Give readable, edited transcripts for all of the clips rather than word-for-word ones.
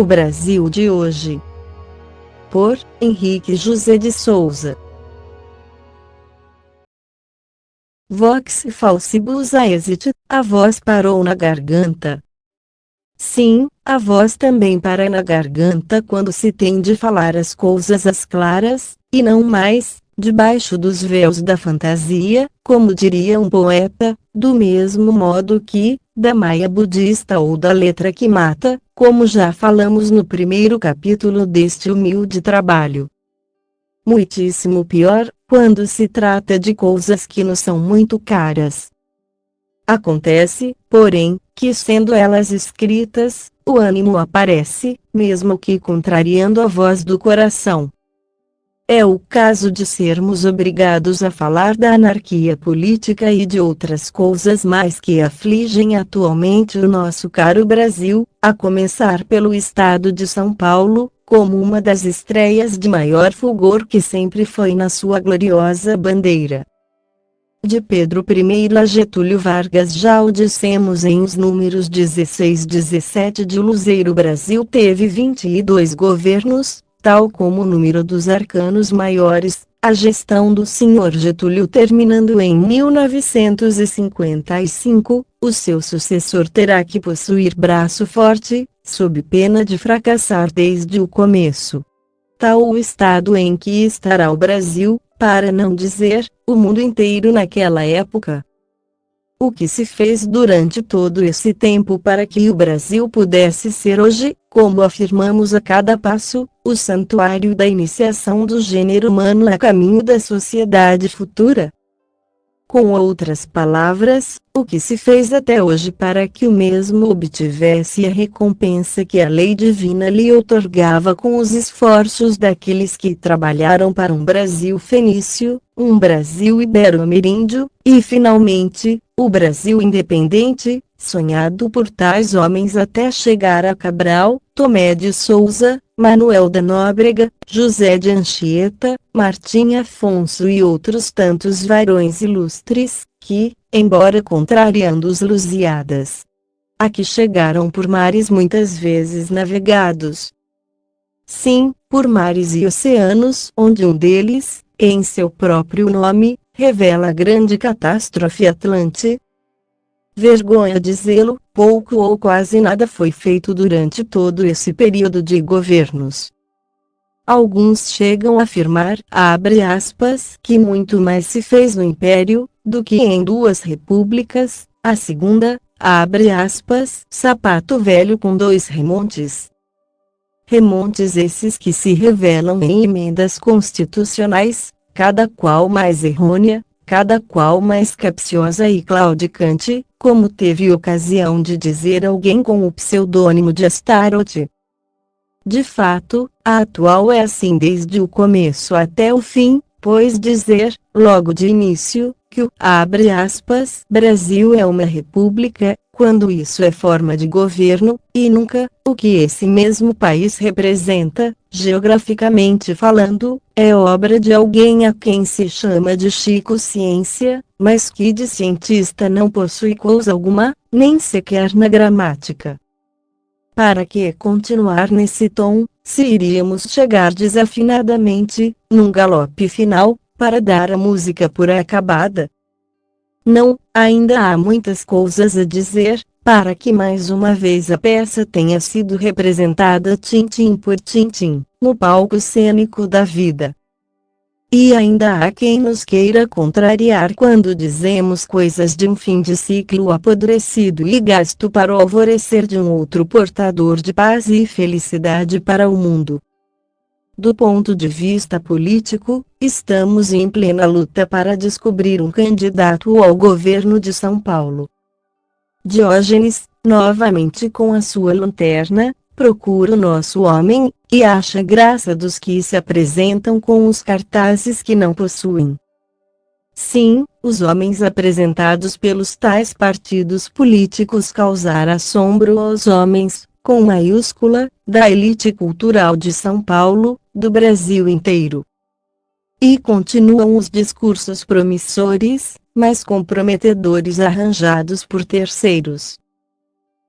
O Brasil de hoje. Por Henrique José de Souza. Vox falsibus aesit, a voz parou na garganta. Sim, a voz também para na garganta quando se tem de falar as coisas às claras, e não mais, debaixo dos véus da fantasia, como diria um poeta, do mesmo modo que, da maia budista ou da letra que mata, como já falamos no primeiro capítulo deste humilde trabalho. Muitíssimo pior, quando se trata de coisas que nos são muito caras. Acontece, porém, que sendo elas escritas, o ânimo aparece, mesmo que contrariando a voz do coração. É o caso de sermos obrigados a falar da anarquia política e de outras coisas mais que afligem atualmente o nosso caro Brasil, a começar pelo estado de São Paulo, como uma das estreias de maior fulgor que sempre foi na sua gloriosa bandeira. De Pedro I a Getúlio Vargas já o dissemos em os números 16 e 17 de Luzeiro. Brasil teve 22 governos, tal como o número dos arcanos maiores, a gestão do Sr. Getúlio terminando em 1955, o seu sucessor terá que possuir braço forte, sob pena de fracassar desde o começo. Tal o estado em que estará o Brasil, para não dizer, o mundo inteiro naquela época. O que se fez durante todo esse tempo para que o Brasil pudesse ser hoje, como afirmamos a cada passo, o santuário da iniciação do gênero humano a caminho da sociedade futura? Com outras palavras, o que se fez até hoje para que o mesmo obtivesse a recompensa que a lei divina lhe outorgava com os esforços daqueles que trabalharam para um Brasil fenício, um Brasil ibero-ameríndio, e finalmente, o Brasil independente, sonhado por tais homens até chegar a Cabral, Tomé de Souza, Manuel da Nóbrega, José de Anchieta, Martim Afonso e outros tantos varões ilustres, que, embora contrariando os Lusíadas, aqui chegaram por mares muitas vezes navegados. Sim, por mares e oceanos, onde um deles, em seu próprio nome, revela a grande catástrofe Atlante. Vergonha dizê-lo, pouco ou quase nada foi feito durante todo esse período de governos. Alguns chegam a afirmar, abre aspas, que muito mais se fez no Império, do que em duas repúblicas, a segunda, abre aspas, sapato velho com dois remontes. Remontes esses que se revelam em emendas constitucionais, cada qual mais errônea, cada qual mais capciosa e claudicante, como teve ocasião de dizer alguém com o pseudônimo de Astaroth. De fato, a atual é assim desde o começo até o fim, pois dizer, logo de início, que o, abre aspas, Brasil é uma república, quando isso é forma de governo, e nunca, o que esse mesmo país representa, geograficamente falando, é obra de alguém a quem se chama de Chico Ciência, mas que de cientista não possui coisa alguma, nem sequer na gramática. Para que continuar nesse tom, se iríamos chegar desafinadamente, num galope final, para dar a música por acabada? Não, ainda há muitas coisas a dizer, para que mais uma vez a peça tenha sido representada tintim por tintim, no palco cênico da vida. E ainda há quem nos queira contrariar quando dizemos coisas de um fim de ciclo apodrecido e gasto para o alvorecer de um outro portador de paz e felicidade para o mundo. Do ponto de vista político, estamos em plena luta para descobrir um candidato ao governo de São Paulo. Diógenes, novamente com a sua lanterna, procura o nosso homem, e acha graça dos que se apresentam com os cartazes que não possuem. Sim, os homens apresentados pelos tais partidos políticos causaram assombro aos homens, com maiúscula, da elite cultural de São Paulo, do Brasil inteiro. E continuam os discursos promissores, mas comprometedores arranjados por terceiros.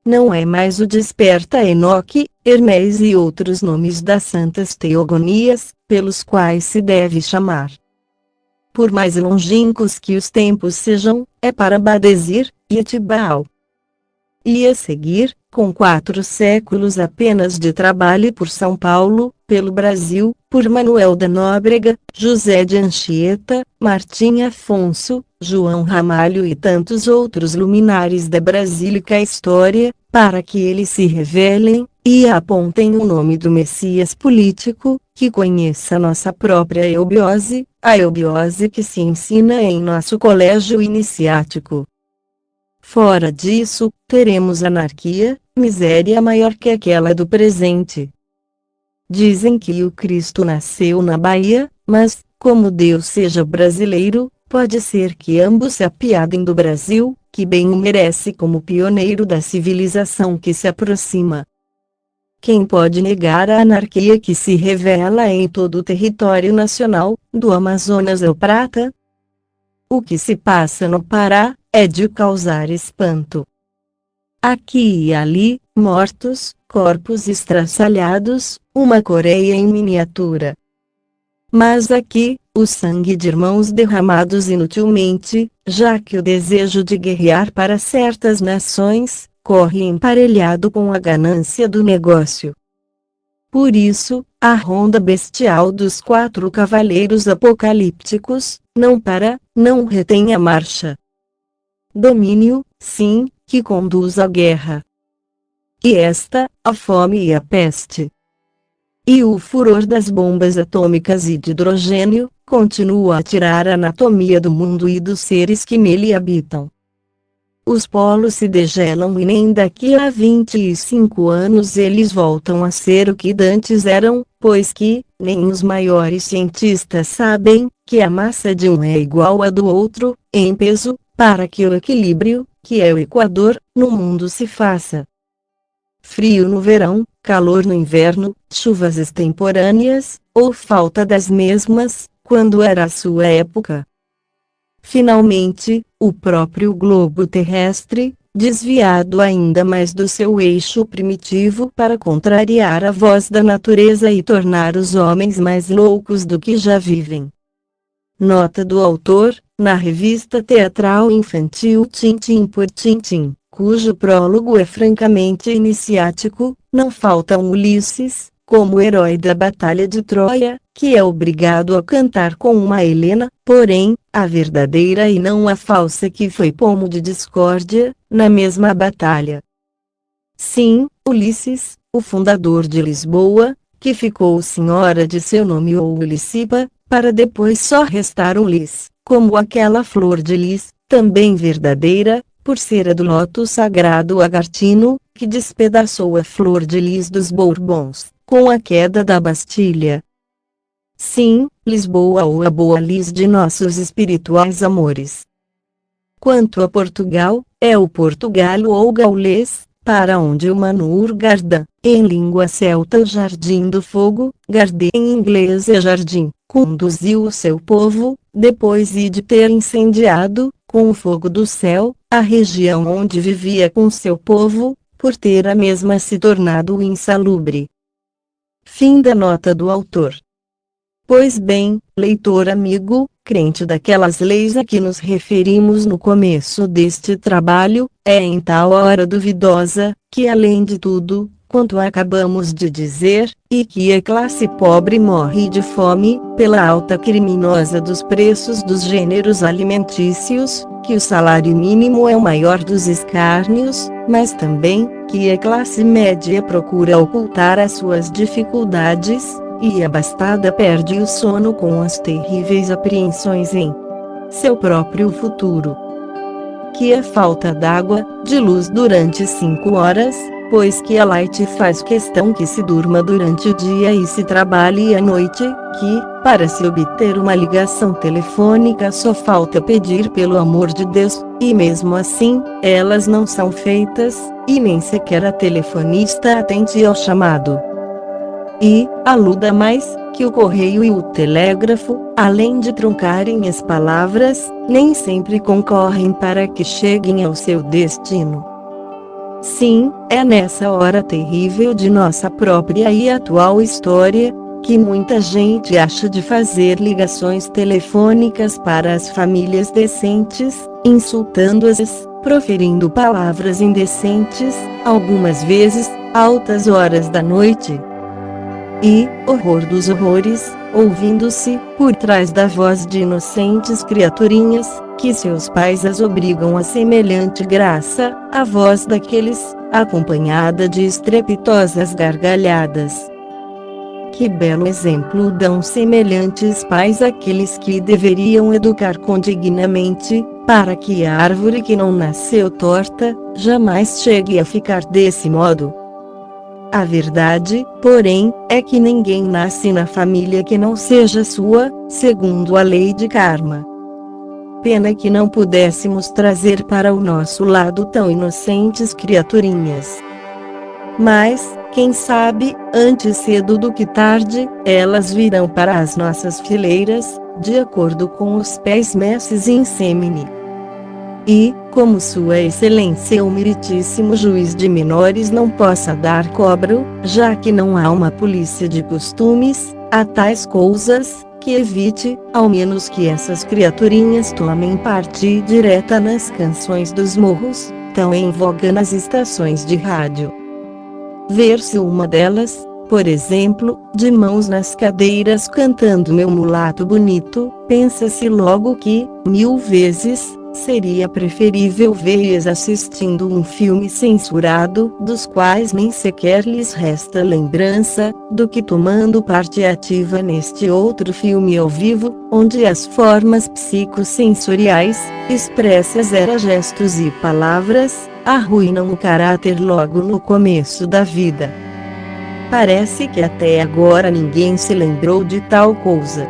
não é mais o Desperta Enoque, Hermés e outros nomes das santas teogonias, pelos quais se deve chamar. Por mais longínquos que os tempos sejam, é para Badesir e Etibal. E a seguir, com 4 séculos apenas de trabalho por São Paulo, pelo Brasil, por Manuel da Nóbrega, José de Anchieta, Martim Afonso, João Ramalho e tantos outros luminares da brasílica história, para que eles se revelem, e apontem o nome do Messias político, que conheça nossa própria eubiose, a eubiose que se ensina em nosso colégio iniciático. Fora disso, teremos anarquia, miséria maior que aquela do presente. Dizem que o Cristo nasceu na Bahia, mas, como Deus seja brasileiro, pode ser que ambos se apiadem do Brasil, que bem o merece como pioneiro da civilização que se aproxima. Quem pode negar a anarquia que se revela em todo o território nacional, do Amazonas ao Prata? O que se passa no Pará é de causar espanto. Aqui e ali, mortos, corpos estraçalhados, uma Coreia em miniatura. Mas aqui, o sangue de irmãos derramados inutilmente, já que o desejo de guerrear para certas nações, corre emparelhado com a ganância do negócio. Por isso, a ronda bestial dos 4 cavaleiros apocalípticos, não retém a marcha. Domínio, sim, que conduz à guerra. E esta, a fome e a peste. E o furor das bombas atômicas e de hidrogênio, continua a tirar a anatomia do mundo e dos seres que nele habitam. Os polos se degelam e nem daqui a 25 anos eles voltam a ser o que dantes eram, pois que, nem os maiores cientistas sabem, que a massa de um é igual à do outro, em peso, para que o equilíbrio, que é o Equador, no mundo se faça. Frio no verão, calor no inverno, chuvas extemporâneas, ou falta das mesmas, quando era a sua época. Finalmente, o próprio globo terrestre, desviado ainda mais do seu eixo primitivo para contrariar a voz da natureza e tornar os homens mais loucos do que já vivem. Nota do autor, na revista teatral infantil Tintim por Tintim, cujo prólogo é francamente iniciático, não falta um Ulisses, como herói da Batalha de Troia, que é obrigado a cantar com uma Helena, porém, a verdadeira e não a falsa que foi pomo de discórdia, na mesma batalha. Sim, Ulisses, o fundador de Lisboa, que ficou senhora de seu nome ou Ulicipa, para depois só restar um lis, como aquela flor de lis, também verdadeira, por ser a do loto sagrado agartino, que despedaçou a flor de lis dos Bourbons, com a queda da Bastilha. Sim, Lisboa ou a boa lis de nossos espirituais amores. Quanto a Portugal, é o portugalo ou gaulês, para onde o Manur Garda, em língua celta o Jardim do Fogo, Garde em inglês é jardim, conduziu o seu povo, depois de ter incendiado, com o fogo do céu, a região onde vivia com seu povo, por ter a mesma se tornado insalubre. Fim da nota do autor. Pois bem, leitor amigo, crente daquelas leis a que nos referimos no começo deste trabalho, é em tal hora duvidosa, que além de tudo, quanto acabamos de dizer, e que a classe pobre morre de fome, pela alta criminosa dos preços dos gêneros alimentícios, que o salário mínimo é o maior dos escárnios, mas também, que a classe média procura ocultar as suas dificuldades, e a abastada perde o sono com as terríveis apreensões em seu próprio futuro. Que a falta d'água, de luz durante 5 horas, pois que a Light faz questão que se durma durante o dia e se trabalhe à noite, que, para se obter uma ligação telefônica só falta pedir pelo amor de Deus, e mesmo assim, elas não são feitas, e nem sequer a telefonista atende ao chamado. E, aluda mais, que o correio e o telégrafo, além de truncarem as palavras, nem sempre concorrem para que cheguem ao seu destino. Sim, é nessa hora terrível de nossa própria e atual história, que muita gente acha de fazer ligações telefônicas para as famílias decentes, insultando-as, proferindo palavras indecentes, algumas vezes, altas horas da noite. E, horror dos horrores, ouvindo-se, por trás da voz de inocentes criaturinhas, que seus pais as obrigam a semelhante graça, a voz daqueles, acompanhada de estrepitosas gargalhadas. Que belo exemplo dão semelhantes pais àqueles que deveriam educar condignamente, para que a árvore que não nasceu torta, jamais chegue a ficar desse modo. A verdade, porém, é que ninguém nasce na família que não seja sua, segundo a lei de karma. Pena que não pudéssemos trazer para o nosso lado tão inocentes criaturinhas. Mas, quem sabe, antes cedo do que tarde, elas virão para as nossas fileiras, de acordo com os pés messes in semine. E, como Sua Excelência o meritíssimo juiz de menores não possa dar cobro, já que não há uma polícia de costumes, a tais coisas, que evite, ao menos que essas criaturinhas tomem parte direta nas canções dos morros, tão em voga nas estações de rádio. Ver-se uma delas, por exemplo, de mãos nas cadeiras cantando Meu Mulato Bonito, pensa-se logo que, 1000 vezes, seria preferível vê-las assistindo um filme censurado, dos quais nem sequer lhes resta lembrança, do que tomando parte ativa neste outro filme ao vivo, onde as formas psicossensoriais, expressas era gestos e palavras, arruinam o caráter logo no começo da vida. Parece que até agora ninguém se lembrou de tal coisa.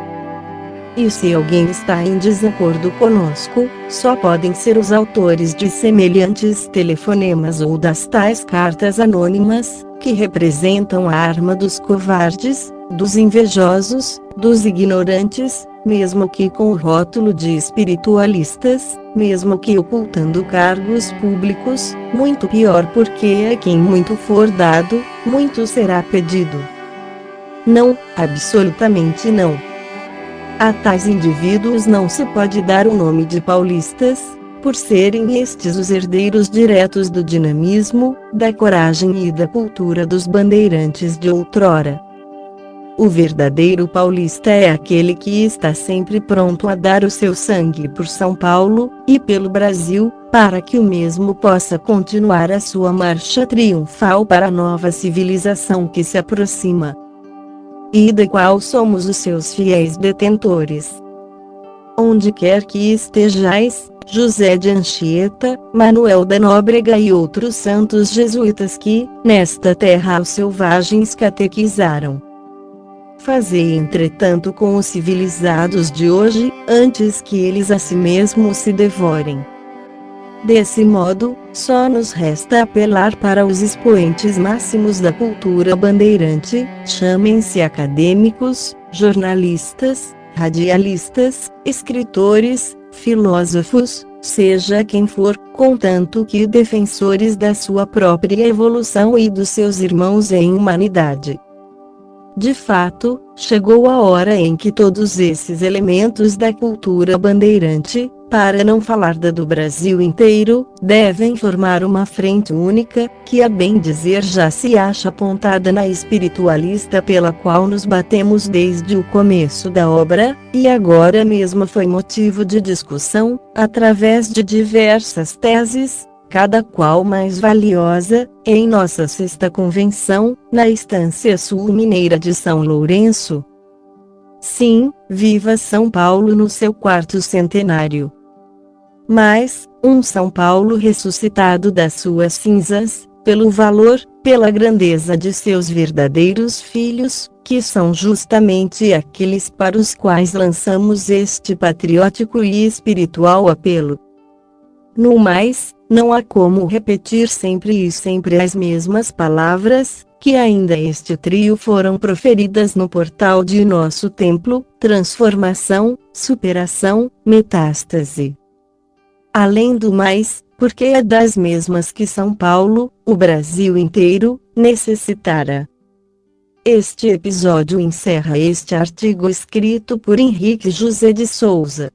E se alguém está em desacordo conosco, só podem ser os autores de semelhantes telefonemas ou das tais cartas anônimas, que representam a arma dos covardes, dos invejosos, dos ignorantes, mesmo que com o rótulo de espiritualistas, mesmo que ocultando cargos públicos, muito pior porque a quem muito for dado, muito será pedido. Não, absolutamente não. A tais indivíduos não se pode dar o nome de paulistas, por serem estes os herdeiros diretos do dinamismo, da coragem e da cultura dos bandeirantes de outrora. O verdadeiro paulista é aquele que está sempre pronto a dar o seu sangue por São Paulo, e pelo Brasil, para que o mesmo possa continuar a sua marcha triunfal para a nova civilização que se aproxima. E da qual somos os seus fiéis detentores. Onde quer que estejais, José de Anchieta, Manuel da Nóbrega e outros santos jesuítas que, nesta terra os selvagens catequizaram. Fazei entretanto com os civilizados de hoje, antes que eles a si mesmos se devorem. Desse modo, só nos resta apelar para os expoentes máximos da cultura bandeirante, chamem-se acadêmicos, jornalistas, radialistas, escritores, filósofos, seja quem for, contanto que defensores da sua própria evolução e dos seus irmãos em humanidade. De fato, chegou a hora em que todos esses elementos da cultura bandeirante, para não falar da do Brasil inteiro, devem formar uma frente única, que a bem dizer já se acha apontada na espiritualista pela qual nos batemos desde o começo da obra, e agora mesmo foi motivo de discussão, através de diversas teses, cada qual mais valiosa, em nossa sexta convenção, na Estância Sul-Mineira de São Lourenço. Sim, viva São Paulo no seu 4º centenário! Mas, um São Paulo ressuscitado das suas cinzas, pelo valor, pela grandeza de seus verdadeiros filhos, que são justamente aqueles para os quais lançamos este patriótico e espiritual apelo. No mais, não há como repetir sempre e sempre as mesmas palavras, que ainda este trio foram proferidas no portal de nosso templo: transformação, superação, metástase. Além do mais, porque é das mesmas que São Paulo, o Brasil inteiro, necessitara. Este episódio encerra este artigo escrito por Henrique José de Souza.